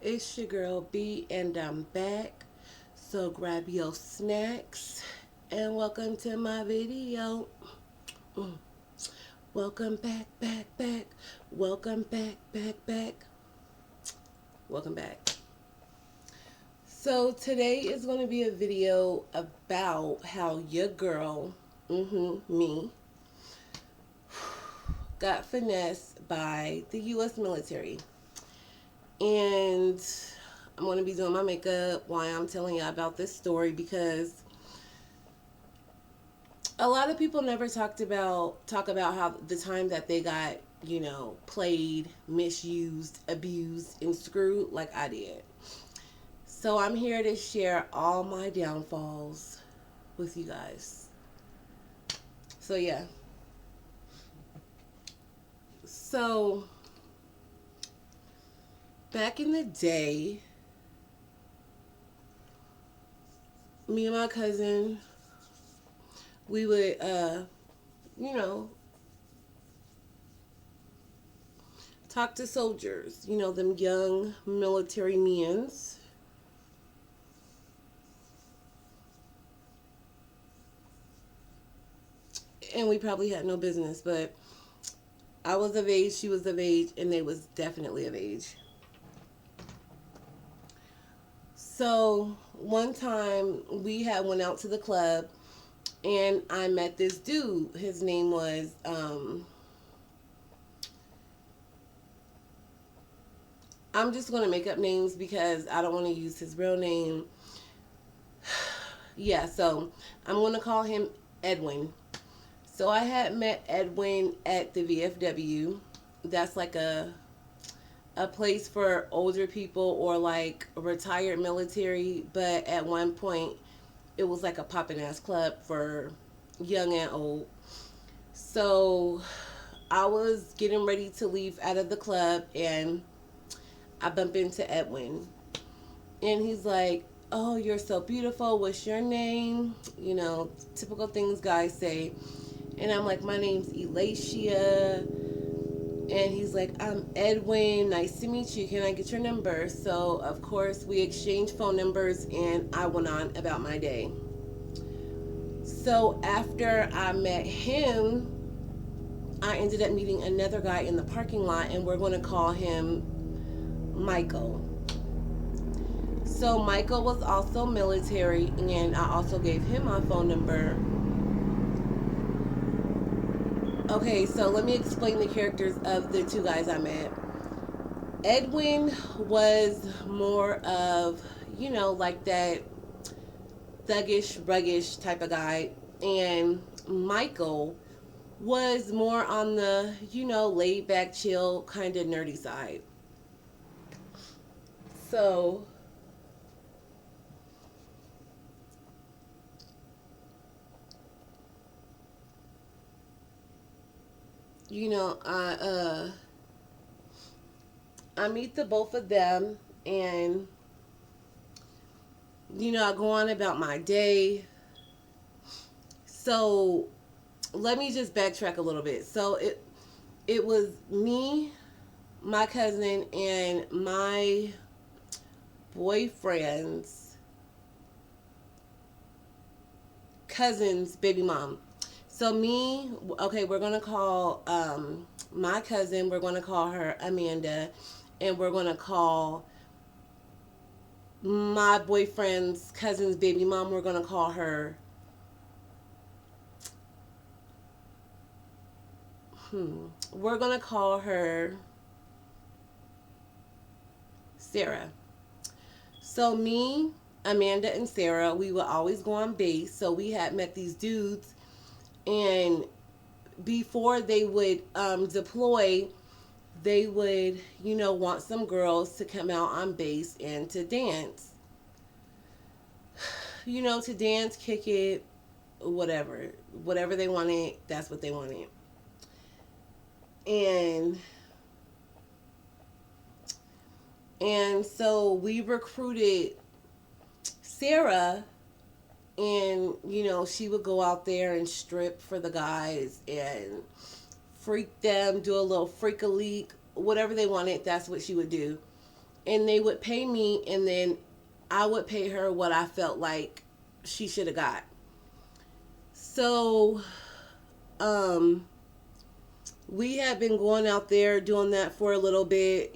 It's your girl B, and I'm back. So grab your snacks and welcome to my video. Mm. Welcome back, back, back. Welcome back, back, back. Welcome back. So today is going to be a video about how your girl, me, got finessed by the U.S. military. And I'm going to be doing my makeup while I'm telling you about this story because a lot of people never talk about how the time that they got, played, misused, abused, and screwed like I did. So I'm here to share all my downfalls with you guys. So yeah. So back in the day, me and my cousin, we would, you know, talk to soldiers, them young military men's. And we probably had no business, but I was of age, she was of age, and they was definitely of age. So one time we had went out to the club and I met this dude. His name was I'm just going to make up names because I don't want to use his real name. Yeah, so I'm going to call him Edwin. So I had met Edwin at the VFW. That's like a place for older people or like retired military, but at one point it was like a poppin' ass club for young and old. So I was getting ready to leave out of the club and I bump into Edwin. And he's like, "Oh, you're so beautiful. What's your name?" Typical things guys say. And I'm like, "My name's Elacia." And he's like, "I'm Edwin. Nice to meet you. Can I get your number?" So, of course, we exchanged phone numbers and I went on about my day. So, after I met him, I ended up meeting another guy in the parking lot, and we're going to call him Michael. So, Michael was also military, and I also gave him my phone number. Okay, so let me explain the characters of the two guys I met. Edwin was more of, like that thuggish, ruggish type of guy. And Michael was more on the, laid back, chill, kind of nerdy side. So, I meet the both of them and I go on about my day. So let me just backtrack a little bit. So it was me, my cousin, and my boyfriend's cousin's baby mom. So me, okay, we're gonna call my cousin. We're gonna call her Amanda, and we're gonna call my boyfriend's cousin's baby mom. We're gonna call her. We're gonna call her Sarah. So me, Amanda, and Sarah, we would always go on base. So we had met these dudes, and before they would deploy, they would, want some girls to come out on base and to dance. To dance, kick it, whatever. Whatever they wanted, that's what they wanted. And so we recruited Sarah, and she would go out there and strip for the guys and freak them, do a little freak a leak, whatever they wanted, that's what she would do. and they would pay me, and then I would pay her what I felt like she should have got. So, um, we had been going out there doing that for a little bit,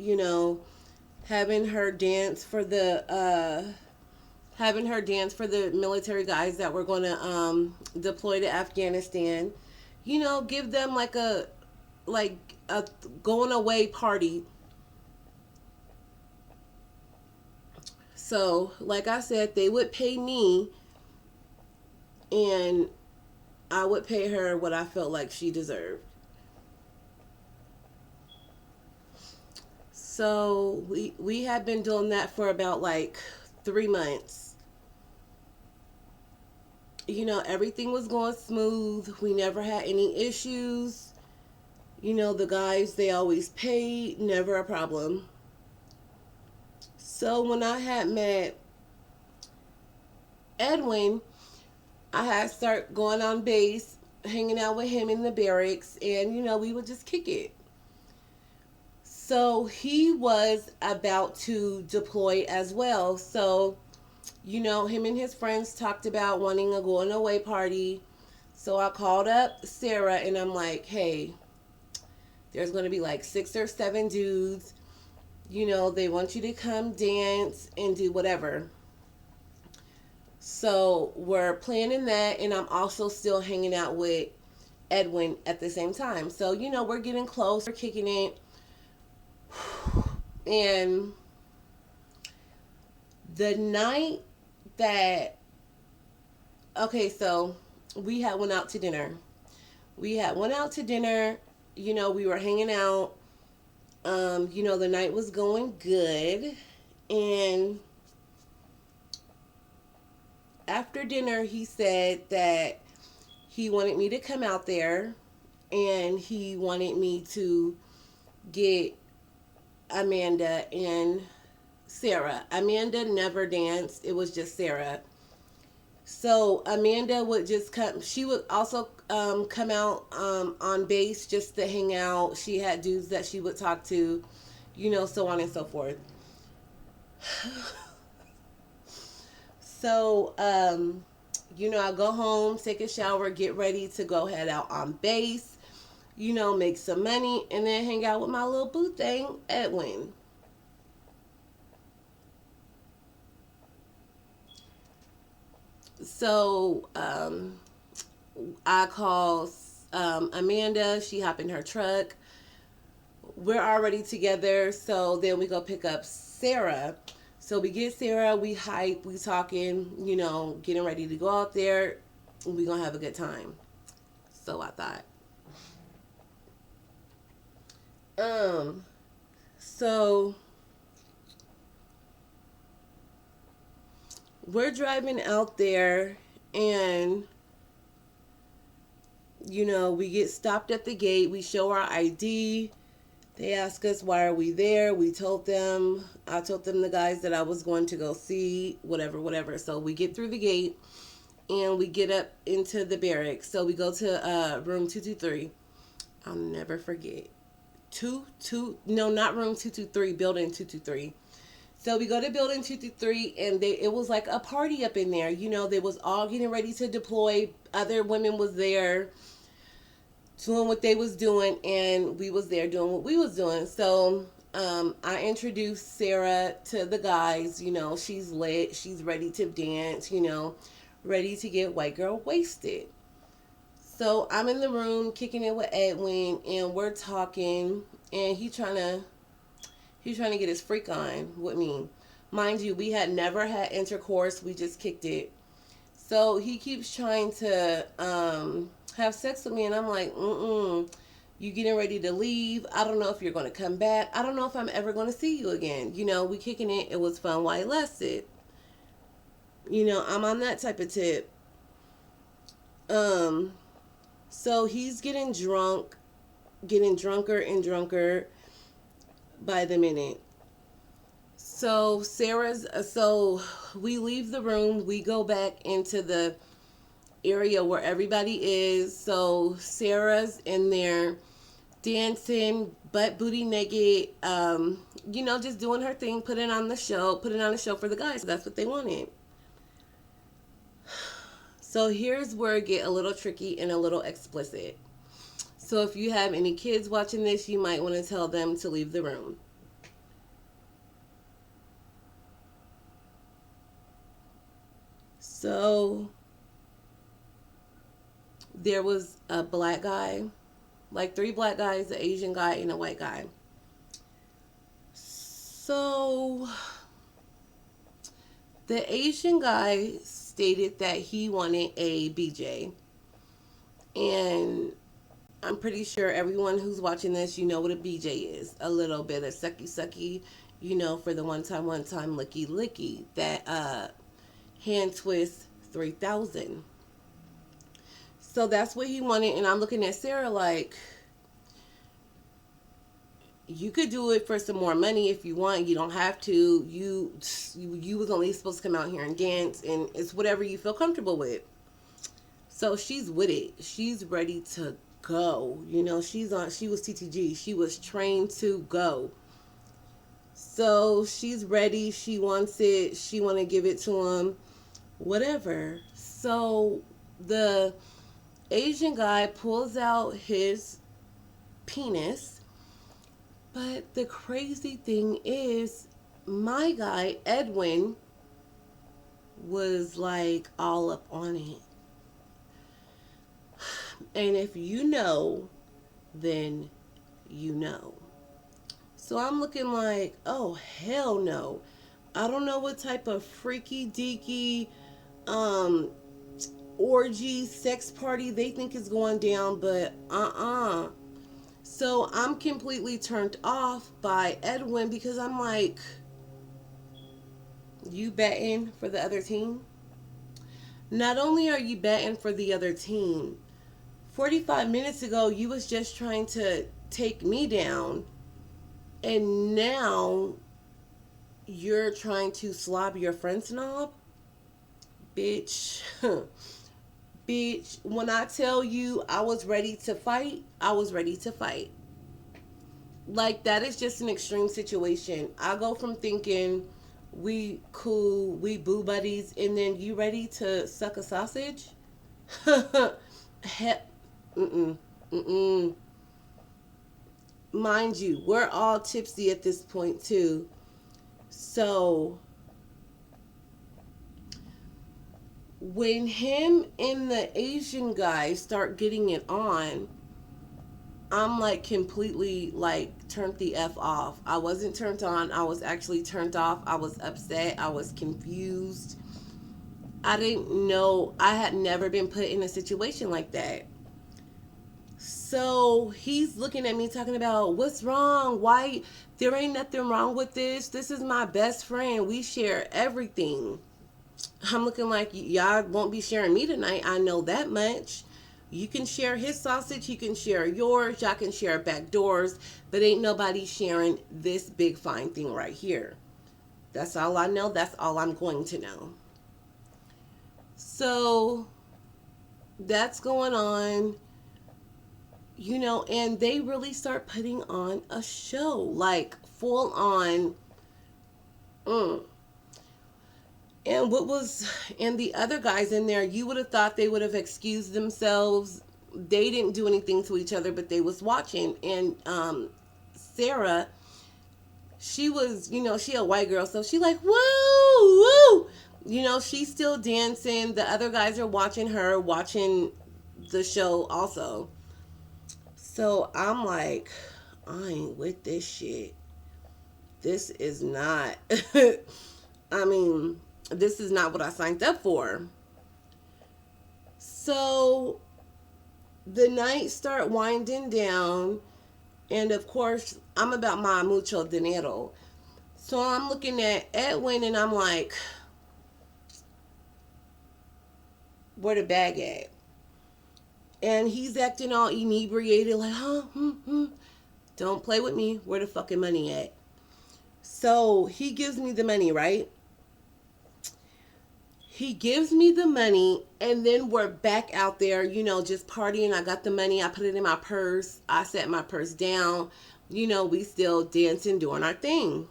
having her dance for the military guys that were going to deploy to Afghanistan. Give them like a going away party. So, like I said, they would pay me, and I would pay her what I felt like she deserved. So we had been doing that for about like 3 months. Everything was going smooth. We never had any issues. The guys, they always paid, never a problem. So when I had met Edwin, I had start going on base, hanging out with him in the barracks, and we would just kick it. So he was about to deploy as well. So, him and his friends talked about wanting a going away party. So I called up Sarah and I'm like, hey, there's going to be like 6 or 7 dudes. They want you to come dance and do whatever. So we're planning that, and I'm also still hanging out with Edwin at the same time. So, we're getting close, we're kicking it. And the night that, okay, so we had went out to dinner. We were hanging out. The night was going good. And after dinner, he said that he wanted me to come out there and he wanted me to get Amanda and Sarah. Amanda never danced. It was just Sarah. So Amanda would just come. She would also come out on base just to hang out. She had dudes that she would talk to, so on and so forth. So, I go home, take a shower, get ready to go head out on base, make some money, and then hang out with my little boo thing, Edwin. So, I call Amanda. She hop in her truck. We're already together. So then we go pick up Sarah. So we get Sarah. We hype. We talking. Getting ready to go out there. We gonna have a good time. So I thought. So we're driving out there, and we get stopped at the gate. We show our ID. They ask us, why are we there? I told them the guys that I was going to go see, whatever. So we get through the gate and we get up into the barracks. So we go to room 223. I'll never forget. No, not room 223, building 223. So we go to building 223, and it was like a party up in there. They was all getting ready to deploy. Other women was there doing what they was doing, and we was there doing what we was doing. So I introduced Sarah to the guys. She's lit. She's ready to dance, ready to get white girl wasted. So I'm in the room kicking it with Edwin, and we're talking, and he's trying to get his freak on with me. Mind you, we had never had intercourse. We just kicked it. So he keeps trying to have sex with me, and I'm like, you getting ready to leave. I don't know if you're going to come back. I don't know if I'm ever going to see you again. We kicking it. It was fun while it lasted. I'm on that type of tip. So he's getting drunker and drunker by the minute. So so we leave the room. We go back into the area where everybody is. So Sarah's in there dancing, butt booty naked, just doing her thing, putting on a show for the guys. That's what they wanted. So here's where it get a little tricky and a little explicit. So if you have any kids watching this, you might want to tell them to leave the room. So there was a black guy, like 3 black guys, an Asian guy, and a white guy. So the Asian guy stated that he wanted a BJ. And I'm pretty sure everyone who's watching this, you know what a BJ is. A little bit of sucky sucky, for the one time licky licky. That hand twist 3000. So that's what he wanted. And I'm looking at Sarah like, you could do it for some more money if you want. You don't have to. You was only supposed to come out here and dance, and it's whatever you feel comfortable with. So she's with it. She's ready to go. She was TTG. She was trained to go. So she's ready. She wants it. She want to give it to him. Whatever. So the Asian guy pulls out his penis. But the crazy thing is, my guy, Edwin, was like all up on it. And if you know, then you know. So I'm looking like, oh, hell no. I don't know what type of freaky deaky orgy sex party they think is going down, but So I'm completely turned off by Edwin because I'm like, you betting for the other team? Not only are you betting for the other team, 45 minutes ago you was just trying to take me down, and now you're trying to slob your friend's knob? Bitch. Bitch, when I tell you I was ready to fight, I was ready to fight. Like, that is just an extreme situation. I go from thinking we cool, we boo buddies, and then you ready to suck a sausage? Mind you, we're all tipsy at this point too. So when him and the Asian guy start getting it on, I'm like completely like turned the F off. I wasn't turned on. I was actually turned off. I was upset. I was confused. I didn't know. I had never been put in a situation like that. So he's looking at me talking about, what's wrong? Why? There ain't nothing wrong with this. This is my best friend. We share everything. I'm looking like, y'all won't be sharing me tonight. I know that much. You can share his sausage. He can share yours. Y'all can share back doors. But ain't nobody sharing this big fine thing right here. That's all I know. That's all I'm going to know. So that's going on. And they really start putting on a show. Like, full on. And the other guys in there, you would have thought they would have excused themselves. They didn't do anything to each other, but they was watching. And Sarah, she was, she a white girl, so she like, woo, woo. She's still dancing. The other guys are watching her, watching the show also. So I'm like, I ain't with this shit. This is not, this is not what I signed up for. So the night start winding down, and of course I'm about my mucho dinero. So I'm looking at Edwin and I'm like, where the bag at? And he's acting all inebriated like, don't play with me. Where the fucking money at? So he gives me the money, right? He gives me the money, and then we're back out there, just partying. I got the money, I put it in my purse, I set my purse down, we still dancing, doing our thing.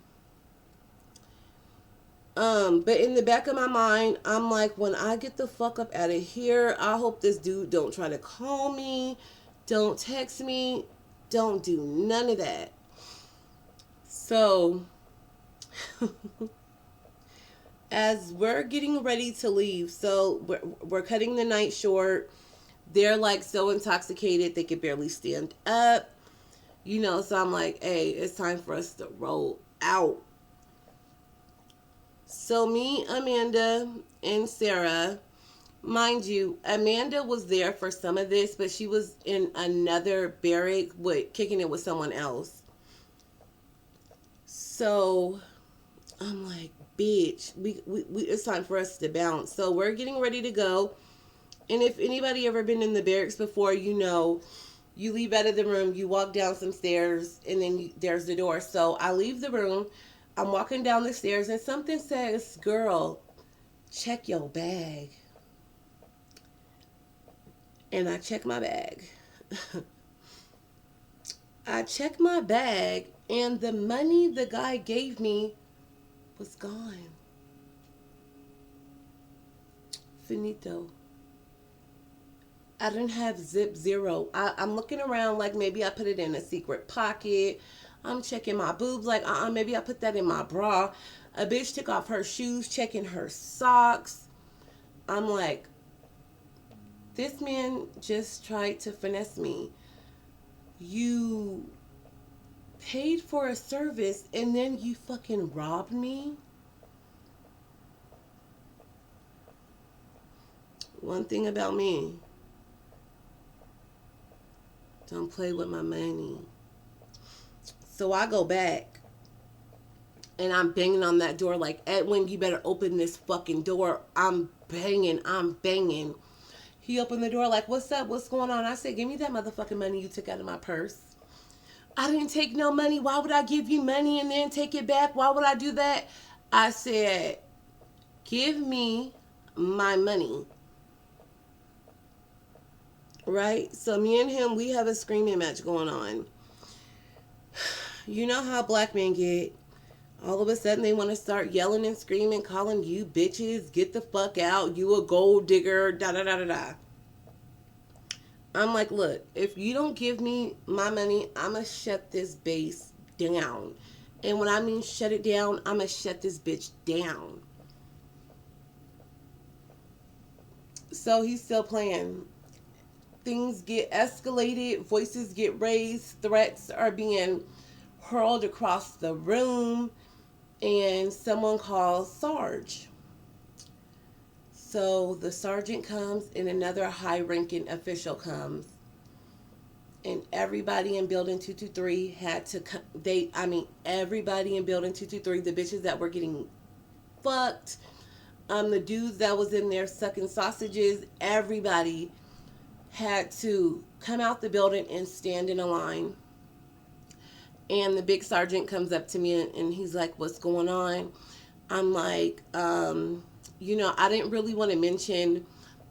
But in the back of my mind, I'm like, when I get the fuck up out of here, I hope this dude don't try to call me, don't text me, don't do none of that. So, as we're getting ready to leave, so we're cutting the night short. They're like so intoxicated they could barely stand up, So I'm like, hey, it's time for us to roll out. So me, Amanda, and Sarah, mind you, Amanda was there for some of this, but she was in another barrack with kicking it with someone else. So I'm like, bitch, we it's time for us to bounce. So we're getting ready to go. And if anybody ever been in the barracks before, you leave out of the room, you walk down some stairs, and then there's the door. So I leave the room, I'm walking down the stairs, and something says, girl, check your bag. And I check my bag. I check my bag, and the money the guy gave me was gone. Finito. I didn't have zip zero. I'm looking around like maybe I put it in a secret pocket. I'm checking my boobs like, maybe I put that in my bra. A bitch took off her shoes, checking her socks. I'm like, this man just tried to finesse me. You paid for a service and then you fucking robbed me? One thing about me, don't play with my money. So I go back and I'm banging on that door like, Edwin, you better open this fucking door. I'm banging. He opened the door like, what's up? What's going on? I said, give me that motherfucking money you took out of my purse. I didn't take no money. Why would I give you money and then take it back? Why would I do that? I said, give me my money. Right? So me and him, we have a screaming match going on. You know how black men get. All of a sudden they want to start yelling and screaming, calling you bitches, get the fuck out, you a gold digger, da da da da da. I'm like, look, if you don't give me my money, I'm going to shut this base down. And when I mean shut it down, I'm going to shut this bitch down. So he's still playing. Things get escalated, voices get raised, threats are being hurled across the room, and someone calls Sarge. So the sergeant comes and another high-ranking official comes. And everybody in building 223 had to everybody in building 223, the bitches that were getting fucked, the dudes that was in there sucking sausages, everybody had to come out the building and stand in a line. And the big sergeant comes up to me and he's like, what's going on? I'm like, I didn't really want to mention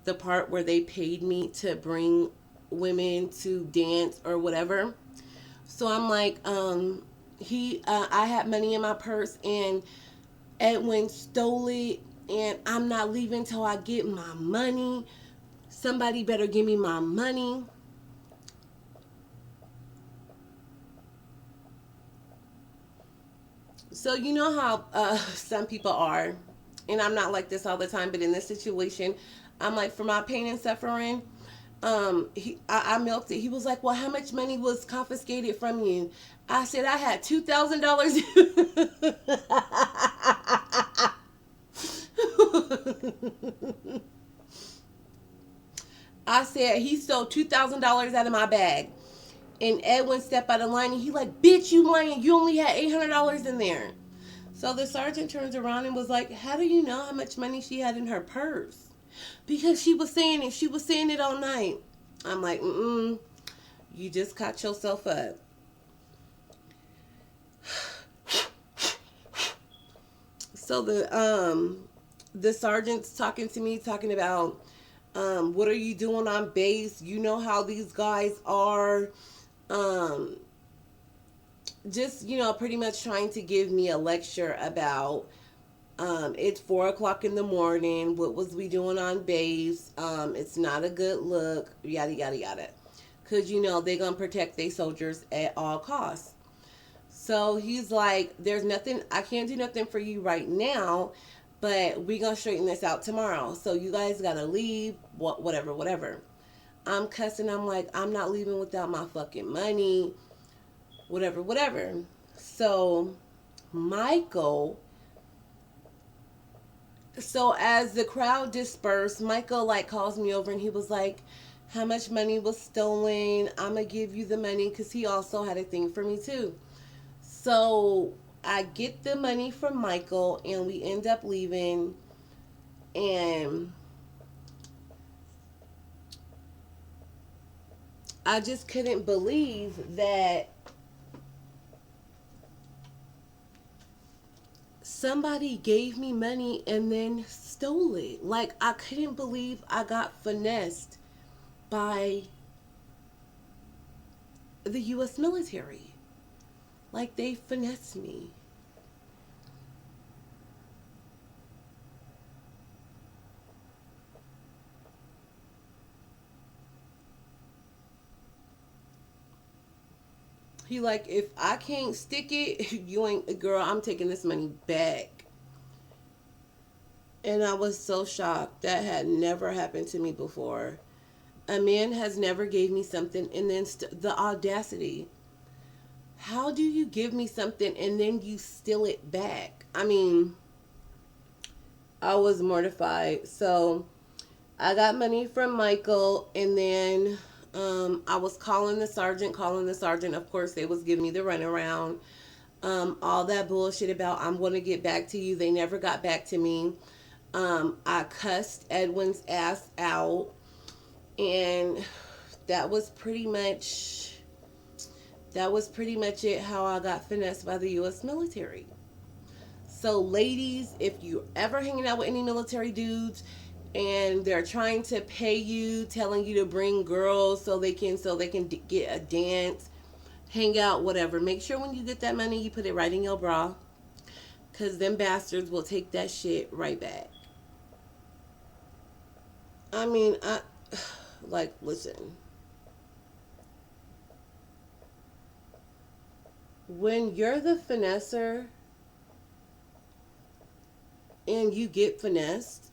the part where they paid me to bring women to dance or whatever. So I'm like, I had money in my purse and Edwin stole it and I'm not leaving till I get my money. Somebody better give me my money. So you know how some people are, and I'm not like this all the time, but in this situation, I'm like, for my pain and suffering, I milked it. He was like, well, how much money was confiscated from you? I said, I had $2,000. I said, he stole $2,000 out of my bag. And Edwin stepped out of line and he like, bitch, you lying. You only had $800 in there. So the sergeant turns around and was like, how do you know how much money she had in her purse? Because she was saying it. She was saying it all night. I'm like, you just caught yourself up. So the sergeant's talking to me, talking about, what are you doing on base? You know how these guys are. Um, just, pretty much trying to give me a lecture about, it's 4 o'clock in the morning. What was we doing on base? It's not a good look. Yada yada yada. Cause they're gonna protect their soldiers at all costs. So he's like, "There's nothing. I can't do nothing for you right now, but we gonna straighten this out tomorrow. So you guys gotta leave. Whatever, whatever." I'm cussing. I'm like, "I'm not leaving without my fucking money. Whatever, whatever." So Michael so as the crowd dispersed, Michael like calls me over and he was like, "How much money was stolen? I'm gonna give you the money," because he also had a thing for me too. So I get the money from Michael and we end up leaving, and I just couldn't believe that somebody gave me money and then stole it. Like, I couldn't believe I got finessed by the U.S. military. Like, they finessed me. He like, "If I can't stick it, you ain't, girl, I'm taking this money back." And I was so shocked. That had never happened to me before. A man has never gave me something and then the audacity. How do you give me something and then you steal it back? I mean, I was mortified. So I got money from Michael, and then I was calling the sergeant, calling the sergeant. Of course, they was giving me the runaround. All that bullshit about, "I'm going to get back to you." They never got back to me. I cussed Edwin's ass out, and that was pretty much it. How I got finessed by the U.S. military. So, ladies, if you're ever hanging out with any military dudes and they're trying to pay you, telling you to bring girls so they can get a dance, hang out, whatever, make sure when you get that money you put it right in your bra, cause them bastards will take that shit right back. I mean, I like, listen. When you're the finesser and you get finessed,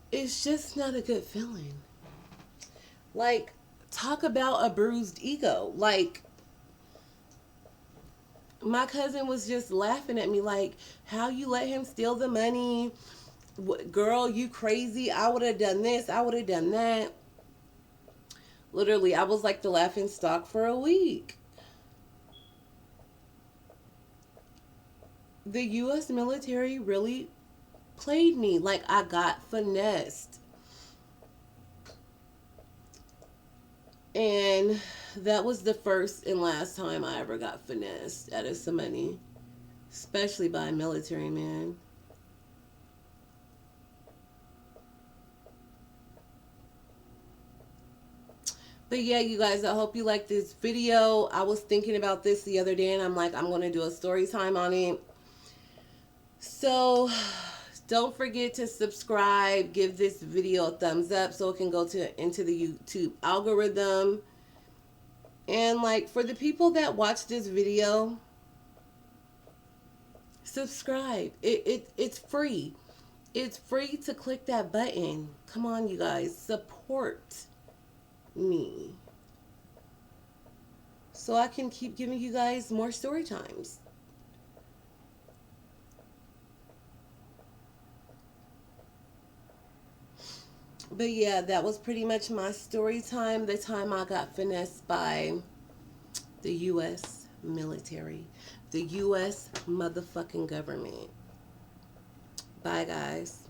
it's just not a good feeling. Like, talk about a bruised ego. Like, my cousin was just laughing at me, like, "How you let him steal the money? Girl, you crazy. I would have done this. I would have done that." Literally, I was like the laughing stock for a week. The U.S. military really played me. Like, I got finessed. And that was the first and last time I ever got finessed out of some money, especially by a military man. But yeah, you guys, I hope you like this video. I was thinking about this the other day and I'm like, I'm going to do a story time on it. So don't forget to subscribe, give this video a thumbs up so it can go into the YouTube algorithm. And like, for the people that watch this video, subscribe. It's free. It's free to click that button. Come on, you guys, support me so I can keep giving you guys more story times. But yeah, that was pretty much my story time. The time I got finessed by the U.S. military, the U.S. motherfucking government. Bye, guys.